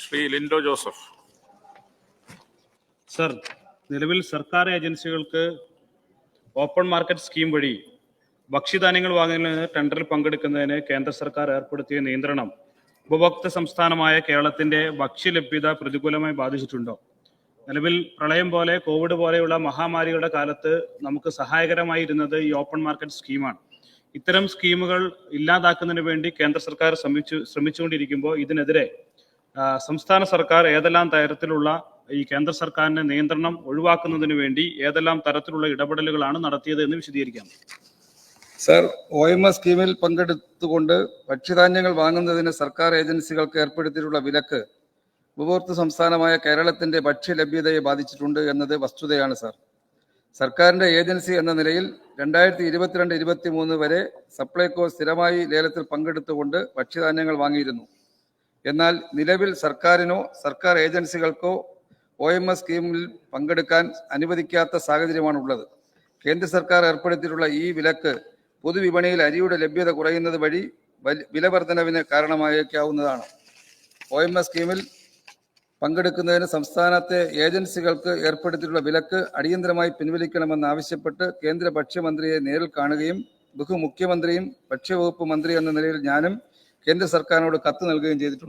Shri Lindo Joseph. Sir, നിലവിൽ സർക്കാർ ഏജൻസികൾക്ക് ഓപ്പൺ മാർക്കറ്റ് സ്കീം വഴി ഭക്ഷ്യധാന്യങ്ങൾ വാങ്ങുന്നതിന് ടെൻഡറിൽ പങ്കെടുക്കുന്നതിന് കേന്ദ്ര സർക്കാർ ഏർപ്പെടുത്തിയ നിയന്ത്രണം ഉപഭോക്തൃ സംസ്ഥാനമായ കേരളത്തിന്റെ ഭക്ഷ്യലഭ്യത പ്രതികൂലമായി ബാധിച്ചിട്ടുണ്ടോ? നിലവിൽ പ്രളയം പോലെ കോവിഡ് പോലെയുള്ള മഹാമാരികളുടെ കാലത്ത് നമുക്ക് സഹായകരമായിരുന്നത് ഈ ഓപ്പൺ മാർക്കറ്റ് സ്കീമാണ്. ഇത്തരം സ്കീമുകൾ ഇല്ലാതാക്കുന്നതിന് വേണ്ടി കേന്ദ്ര സർക്കാർ ശ്രമിച്ചുകൊണ്ടിരിക്കുമ്പോൾ ഇതിനെതിരെ സംസ്ഥാന സർക്കാർ ഏതെല്ലാം തരത്തിലുള്ള ഈ കേന്ദ്ര സർക്കാരിന്റെ നിയന്ത്രണം ഒഴിവാക്കുന്നതിന് വേണ്ടി ഏതെല്ലാം തരത്തിലുള്ള ഇടപെടലുകളാണ് നടത്തിയത് എന്ന് വിശദീകരിക്കാം. സർ, OMS സ്കീമിൽ പങ്കെടുത്തുകൊണ്ട് ഭക്ഷ്യധാന്യങ്ങൾ വാങ്ങുന്നതിന് സർക്കാർ ഏജൻസികൾക്ക് ഏർപ്പെടുത്തിയിട്ടുള്ള വിലക്ക് ഉപഭോക്തൃ സംസ്ഥാനമായ കേരളത്തിന്റെ ഭക്ഷ്യലഭ്യതയെ ബാധിച്ചിട്ടുണ്ട് എന്നത് വസ്തുതയാണ്. സർ, സർക്കാരിന്റെ ഏജൻസി എന്ന നിലയിൽ 2022-23 വരെ സപ്ലൈകോ സ്ഥിരമായി ലേലത്തിൽ പങ്കെടുത്തുകൊണ്ട് ഭക്ഷ്യധാന്യങ്ങൾ വാങ്ങിയിരുന്നു. എന്നാൽ നിലവിൽ സർക്കാരിനോ സർക്കാർ ഏജൻസികൾക്കോ OMS സ്കീമിൽ പങ്കെടുക്കാൻ അനുവദിക്കാത്ത സാഹചര്യമാണുള്ളത്. കേന്ദ്ര സർക്കാർ ഏർപ്പെടുത്തിയിട്ടുള്ള ഈ വിലക്ക് പൊതുവിപണിയിൽ അരിയുടെ ലഭ്യത കുറയുന്നത് വഴി വില വർധനവിന് കാരണമായേക്കാവുന്നതാണ്. OMS സ്കീമിൽ പങ്കെടുക്കുന്നതിന് സംസ്ഥാനത്തെ ഏജൻസികൾക്ക് ഏർപ്പെടുത്തിയിട്ടുള്ള വിലക്ക് അടിയന്തരമായി പിൻവലിക്കണമെന്നാവശ്യപ്പെട്ട് കേന്ദ്ര ഭക്ഷ്യമന്ത്രിയെ നേരിൽ കാണുകയും ബഹുമുഖ്യമന്ത്രിയും ഭക്ഷ്യവകുപ്പ് മന്ത്രി എന്ന നിലയിൽ ഞാനും കേന്ദ്ര സർക്കാരിനോട് കത്ത് നൽകുകയും ചെയ്തിട്ടുണ്ട്.